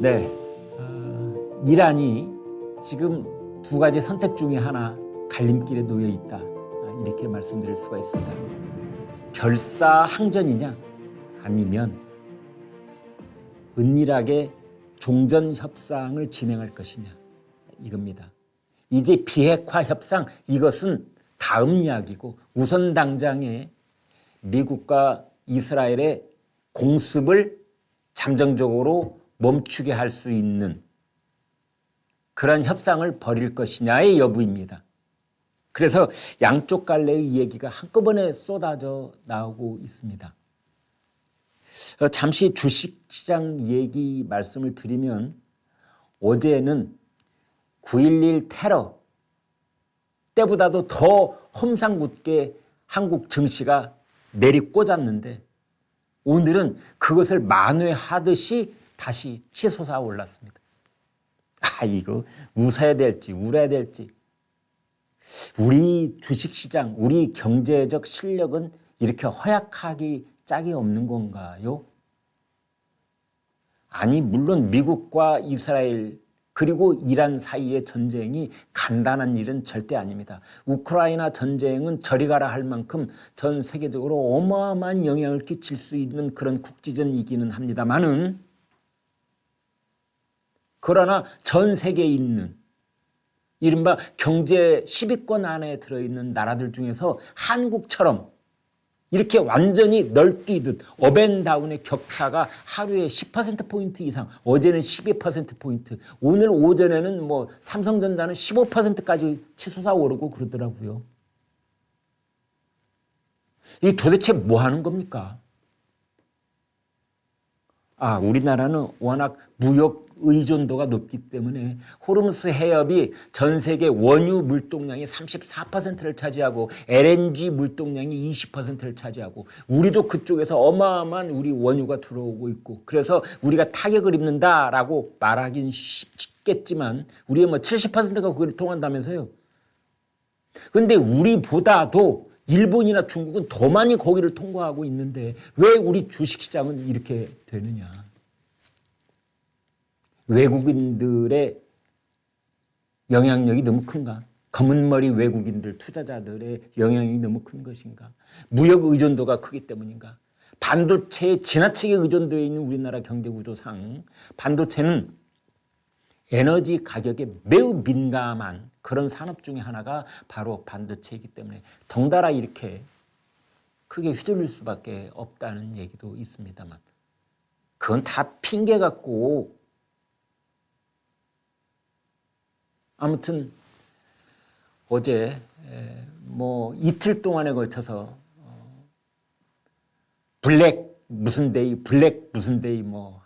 네, 이란이 지금 두 가지 선택 중에 하나 갈림길에 놓여 있다. 이렇게 말씀드릴 수가 있습니다. 결사항전이냐 아니면 은밀하게 종전 협상을 진행할 것이냐 이겁니다. 이제 비핵화 협상 이것은 다음 이야기고 우선 당장에 미국과 이스라엘의 공습을 잠정적으로 멈추게 할 수 있는 그런 협상을 벌일 것이냐의 여부입니다. 그래서 양쪽 갈래의 얘기가 한꺼번에 쏟아져 나오고 있습니다. 잠시 주식시장 얘기 말씀을 드리면 어제는 9.11 테러 때보다도 더 험상궂게 한국 증시가 내리꽂았는데 오늘은 그것을 만회하듯이 다시 치솟아 올랐습니다. 이거 웃어야 될지 울어야 될지. 우리 주식시장, 우리 경제적 실력은 이렇게 허약하기 짝이 없는 건가요? 아니, 물론 미국과 이스라엘 그리고 이란 사이의 전쟁이 간단한 일은 절대 아닙니다. 우크라이나 전쟁은 저리 가라 할 만큼 전 세계적으로 어마어마한 영향을 끼칠 수 있는 그런 국지전이기는 합니다만은 그러나 전 세계에 있는 이른바 경제 10위권 안에 들어있는 나라들 중에서 한국처럼 이렇게 완전히 널뛰듯 업앤다운의 격차가 하루에 10%포인트 이상, 어제는 12%포인트, 오늘 오전에는 삼성전자는 15%까지 치솟아 오르고 그러더라고요. 이 도대체 뭐 하는 겁니까? 우리나라는 워낙 무역 의존도가 높기 때문에 호르무스 해협이 전 세계 원유 물동량의 34%를 차지하고 LNG 물동량이 20%를 차지하고 우리도 그쪽에서 어마어마한 우리 원유가 들어오고 있고 그래서 우리가 타격을 입는다라고 말하긴 쉽겠지만 우리의 70%가 거기를 통한다면서요. 그런데 우리보다도 일본이나 중국은 더 많이 거기를 통과하고 있는데 왜 우리 주식시장은 이렇게 되느냐. 외국인들의 영향력이 너무 큰가? 검은머리 외국인들, 투자자들의 영향이 너무 큰 것인가? 무역 의존도가 크기 때문인가? 반도체에 지나치게 의존되어 있는 우리나라 경제구조상 반도체는 에너지 가격에 매우 민감한 그런 산업 중에 하나가 바로 반도체이기 때문에 덩달아 이렇게 크게 휘둘릴 수밖에 없다는 얘기도 있습니다만 그건 다 핑계 같고 아무튼 어제 이틀 동안에 걸쳐서 블랙 무슨 데이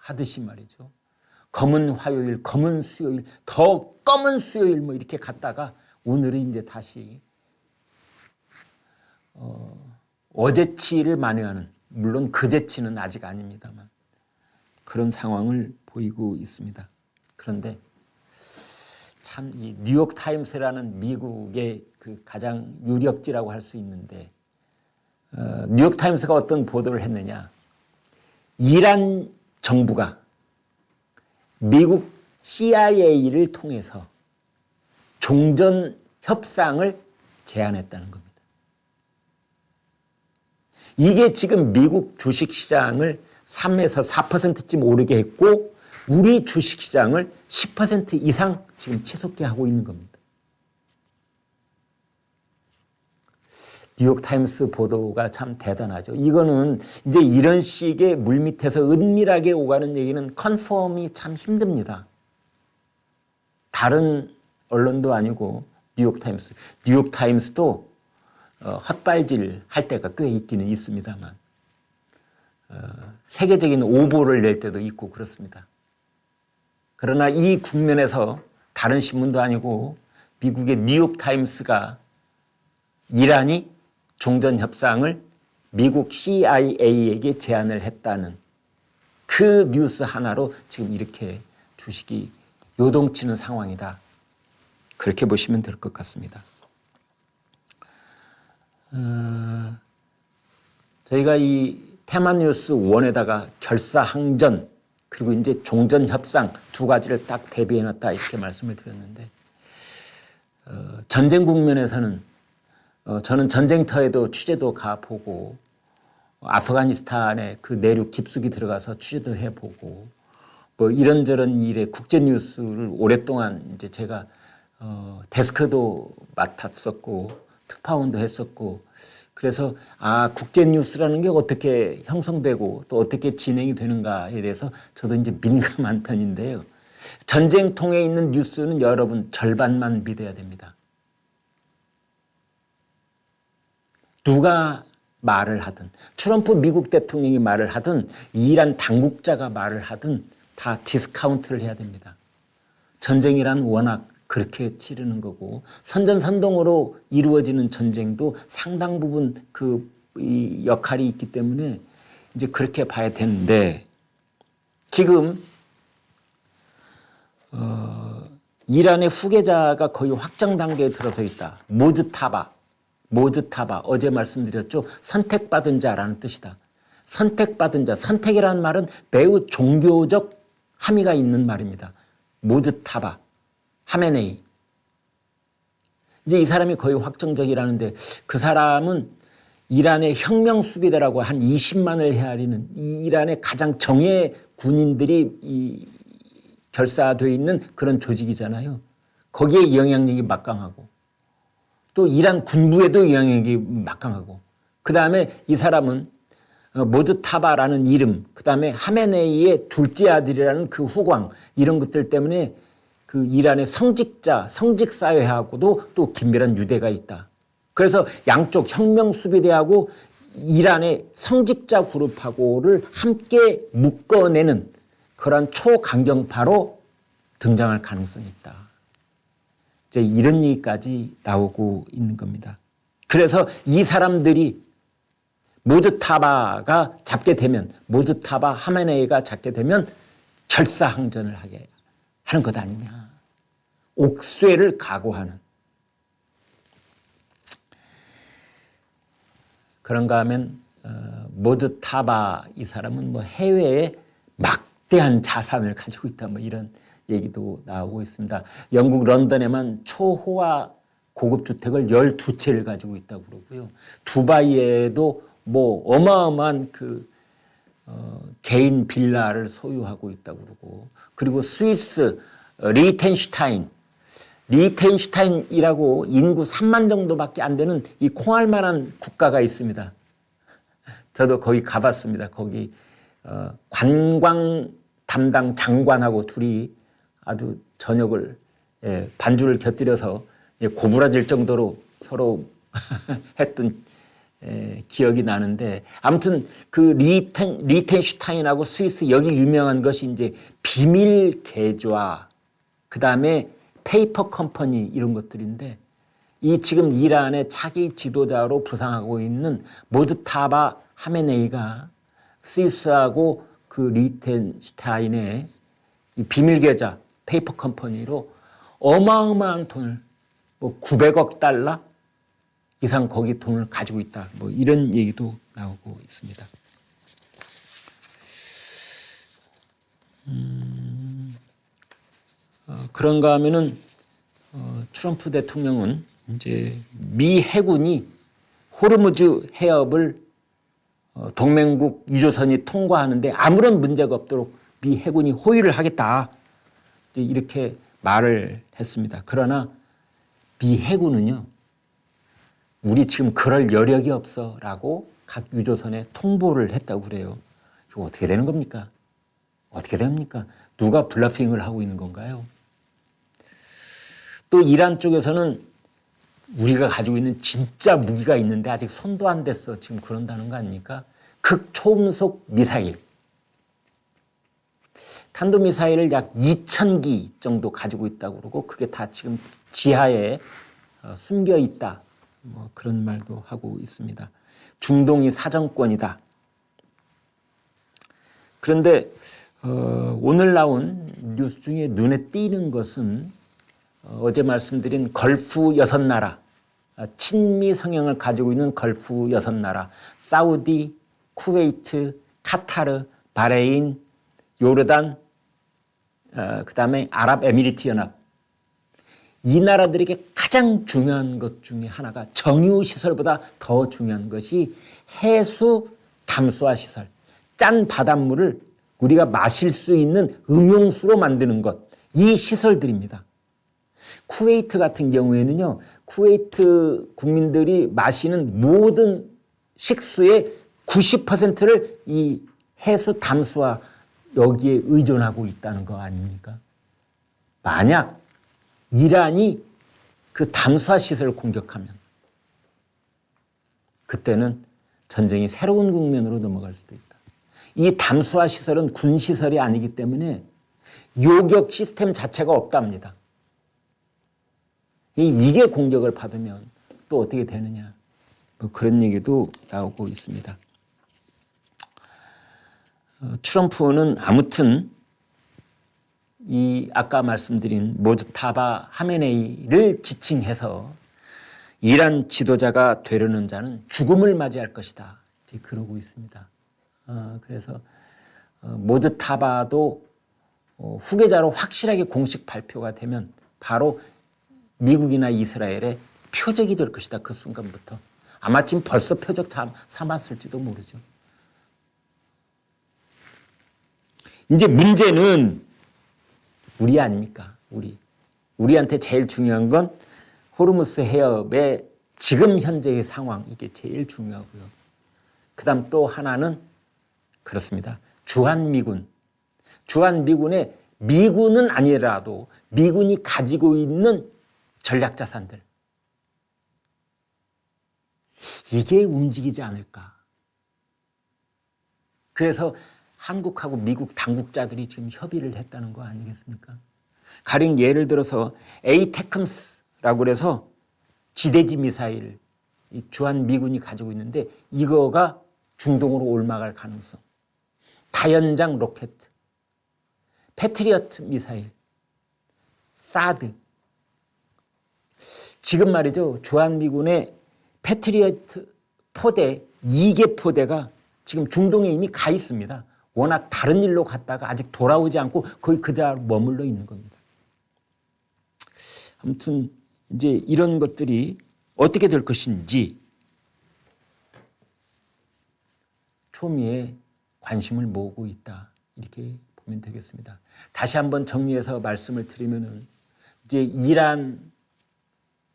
하듯이 말이죠. 검은 화요일, 검은 수요일, 더 검은 수요일 이렇게 갔다가 오늘은 이제 다시 어제치를 만회하는, 물론 그제치는 아직 아닙니다만 그런 상황을 보이고 있습니다. 그런데 참 이 뉴욕 타임스라는 미국의 그 가장 유력지라고 할 수 있는데 뉴욕 타임스가 어떤 보도를 했느냐. 이란 정부가 미국 CIA를 통해서 종전 협상을 제안했다는 겁니다. 이게 지금 미국 주식시장을 3에서 4%쯤 오르게 했고 우리 주식시장을 10% 이상 지금 치솟게 하고 있는 겁니다. 뉴욕타임스 보도가 참 대단하죠. 이거는 이제 이런 식의 물밑에서 은밀하게 오가는 얘기는 컨펌이 참 힘듭니다. 다른 언론도 아니고 뉴욕타임스도 헛발질 할 때가 꽤 있기는 있습니다만 세계적인 오보를 낼 때도 있고 그렇습니다. 그러나 이 국면에서 다른 신문도 아니고 미국의 뉴욕타임스가 이란이 종전협상을 미국 CIA에게 제안을 했다는 그 뉴스 하나로 지금 이렇게 주식이 요동치는 상황이다. 그렇게 보시면 될 것 같습니다. 저희가 이 테마뉴스 1에다가 결사항전 그리고 이제 종전 협상 두 가지를 딱 대비해놨다 이렇게 말씀을 드렸는데 전쟁 국면에서는 저는 전쟁터에도 취재도 가보고 아프가니스탄의 그 내륙 깊숙이 들어가서 취재도 해보고 뭐 이런저런 일에 국제 뉴스를 오랫동안 이제 제가 데스크도 맡았었고 특파원도 했었고 그래서 국제 뉴스라는 게 어떻게 형성되고 또 어떻게 진행이 되는가에 대해서 저도 이제 민감한 편인데요. 전쟁통에 있는 뉴스는 여러분 절반만 믿어야 됩니다. 누가 말을 하든 트럼프 미국 대통령이 말을 하든 이란 당국자가 말을 하든 다 디스카운트를 해야 됩니다. 전쟁이란 워낙 그렇게 치르는 거고 선전선동으로 이루어지는 전쟁도 상당 부분 이 역할이 있기 때문에 이제 그렇게 봐야 되는데 지금 이란의 후계자가 거의 확정 단계에 들어서 있다. 모즈타바 어제 말씀드렸죠. 선택받은 자라는 뜻이다. 선택받은 자, 선택이라는 말은 매우 종교적 함의가 있는 말입니다. 모즈타바 하메네이. 이제 이 사람이 거의 확정적이라는데 그 사람은 이란의 혁명 수비대라고 한 20만을 헤아리는 이란의 가장 정예 군인들이 결사되어 있는 그런 조직이잖아요. 거기에 영향력이 막강하고 또 이란 군부에도 영향력이 막강하고 그 다음에 이 사람은 모즈타바라는 이름 그 다음에 하메네이의 둘째 아들이라는 그 후광 이런 것들 때문에 그 이란의 성직사회하고도 또 긴밀한 유대가 있다. 그래서 양쪽 혁명수비대하고 이란의 성직자 그룹하고를 함께 묶어내는 그런 초강경파로 등장할 가능성이 있다. 이제 이런 얘기까지 나오고 있는 겁니다. 그래서 이 사람들이 모즈타바가 잡게 되면 모즈타바 하메네이가 잡게 되면 결사항전을 하게 하는 것 아니냐. 옥쇄를 각오하는. 그런가 하면 모즈타바 이 사람은 뭐 해외에 막대한 자산을 가지고 있다. 뭐 이런 얘기도 나오고 있습니다. 영국 런던에만 초호화 고급 주택을 12채를 가지고 있다고 그러고요. 두바이에도 뭐 어마어마한 개인 빌라를 소유하고 있다고 그러고 그리고 스위스 리텐슈타인이라고 인구 3만 정도밖에 안 되는 이 콩알만한 국가가 있습니다. 저도 거기 가봤습니다. 거기 관광 담당 장관하고 둘이 아주 저녁을 반주를 곁들여서 고부라질 정도로 서로 했던 기억이 나는데 아무튼 그 리텐슈타인하고 스위스 여기 유명한 것이 이제 비밀 계좌 그 다음에 페이퍼 컴퍼니 이런 것들인데 이 지금 이란의 차기 지도자로 부상하고 있는 모즈타바 하메네이가 스위스하고 그 리텐슈타인의 이 비밀 계좌 페이퍼 컴퍼니로 어마어마한 돈을 뭐 900억 달러 이상 거기 돈을 가지고 있다. 뭐 이런 얘기도 나오고 있습니다. 그런가 하면은 트럼프 대통령은 이제 미 해군이 호르무즈 해협을 동맹국 유조선이 통과하는데 아무런 문제가 없도록 미 해군이 호위를 하겠다. 이제 이렇게 말을 했습니다. 그러나 미 해군은요. 우리 지금 그럴 여력이 없어라고 각 유조선에 통보를 했다고 그래요. 이거 어떻게 되는 겁니까? 어떻게 됩니까? 누가 블러핑을 하고 있는 건가요? 또 이란 쪽에서는 우리가 가지고 있는 진짜 무기가 있는데 아직 손도 안 댔어. 지금 그런다는 거 아닙니까? 극초음속 미사일. 탄도미사일을 약 2,000기 정도 가지고 있다고 그러고 그게 다 지금 지하에 숨겨 있다. 뭐 그런 말도 하고 있습니다. 중동이 사정권이다. 그런데 오늘 나온 뉴스 중에 눈에 띄는 것은 어제 말씀드린 걸프 6나라, 친미 성향을 가지고 있는 걸프 6나라, 사우디, 쿠웨이트, 카타르, 바레인, 요르단, 그다음에 아랍에미리트 연합, 이 나라들에게 가장 중요한 것 중에 하나가 정유 시설보다 더 중요한 것이 해수 담수화 시설, 짠 바닷물을 우리가 마실 수 있는 음용수로 만드는 것, 이 시설들입니다. 쿠웨이트 같은 경우에는요, 쿠웨이트 국민들이 마시는 모든 식수의 90%를 이 해수 담수화 여기에 의존하고 있다는 거 아닙니까? 만약 이란이 그 담수화 시설을 공격하면 그때는 전쟁이 새로운 국면으로 넘어갈 수도 있다. 이 담수화 시설은 군 시설이 아니기 때문에 요격 시스템 자체가 없답니다. 이게 공격을 받으면 또 어떻게 되느냐, 뭐 그런 얘기도 나오고 있습니다. 트럼프는 아무튼 이 아까 말씀드린 모즈타바 하메네이를 지칭해서 이란 지도자가 되려는 자는 죽음을 맞이할 것이다, 이제 그러고 있습니다. 그래서 모즈타바도 후계자로 확실하게 공식 발표가 되면 바로 미국이나 이스라엘의 표적이 될 것이다. 그 순간부터. 아마 지금 벌써 표적 삼았을지도 모르죠. 이제 문제는 우리 아닙니까? 우리한테 제일 중요한 건 호르무스 해협의 지금 현재의 상황, 이게 제일 중요하고요. 그 다음 또 하나는 그렇습니다. 주한미군. 주한미군의 미군은 아니라도 미군이 가지고 있는 전략자산들. 이게 움직이지 않을까. 그래서 한국하고 미국 당국자들이 지금 협의를 했다는 거 아니겠습니까? 가령 예를 들어서 에이테크스라고 그래서 지대지 미사일, 이 주한미군이 가지고 있는데 이거가 중동으로 올라갈 가능성. 다연장 로켓, 패트리어트 미사일, 사드. 지금 말이죠. 주한미군의 패트리어트 포대, 2개 포대가 지금 중동에 이미 가 있습니다. 워낙 다른 일로 갔다가 아직 돌아오지 않고 거의 그 자리에 머물러 있는 겁니다. 아무튼 이제 이런 것들이 어떻게 될 것인지 초미에 관심을 모으고 있다, 이렇게 보면 되겠습니다. 다시 한번 정리해서 말씀을 드리면은 이제 이란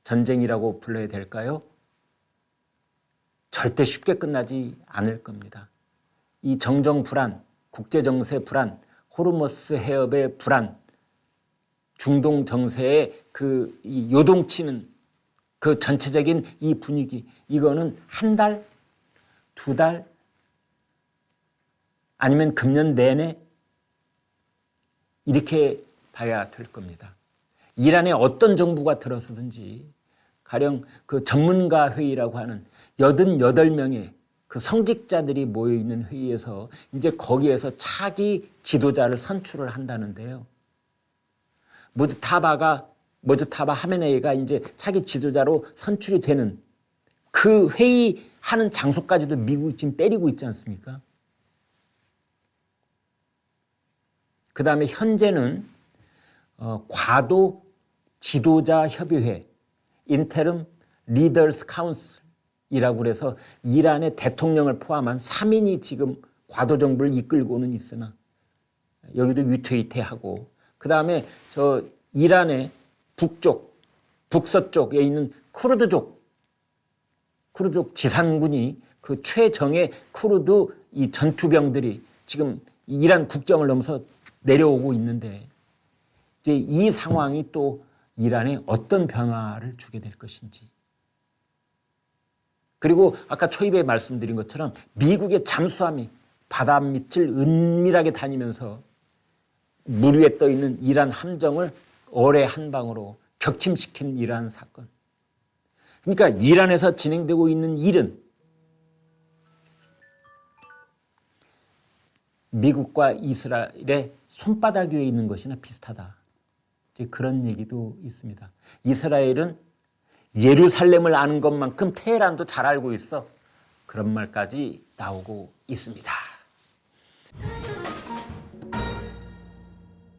전쟁이라고 불러야 될까요? 절대 쉽게 끝나지 않을 겁니다. 이 정정 불안, 국제정세 불안, 호르무스 해협의 불안, 중동 정세의 그 요동치는 그 전체적인 이 분위기, 이거는 한 달, 두 달, 아니면 금년 내내 이렇게 봐야 될 겁니다. 이란에 어떤 정부가 들어서든지 가령 그 전문가 회의라고 하는 88명의 그 성직자들이 모여있는 회의에서 이제 거기에서 차기 지도자를 선출을 한다는데요. 모즈타바 하메네이가 이제 차기 지도자로 선출이 되는 그 회의하는 장소까지도 미국이 지금 때리고 있지 않습니까? 그 다음에 현재는 과도 지도자 협의회, 인테름 리더스 카운슬이라고 그래서 이란의 대통령을 포함한 3인이 지금 과도 정부를 이끌고는 있으나 여기도 위태위태하고, 그 다음에 저 이란의 북쪽, 북서쪽에 있는 쿠르드족 지산군이 그 최정예 쿠르드 이 전투병들이 지금 이란 국경을 넘어서 내려오고 있는데 이제 이 상황이 또 이란에 어떤 변화를 주게 될 것인지, 그리고 아까 초입에 말씀드린 것처럼 미국의 잠수함이 바다 밑을 은밀하게 다니면서 물 위에 떠 있는 이란 함정을 어뢰 한 방으로 격침시킨 이란 사건. 그러니까 이란에서 진행되고 있는 일은 미국과 이스라엘의 손바닥 위에 있는 것이나 비슷하다, 이제 그런 얘기도 있습니다. 이스라엘은 예루살렘을 아는 것만큼 테헤란도 잘 알고 있어, 그런 말까지 나오고 있습니다.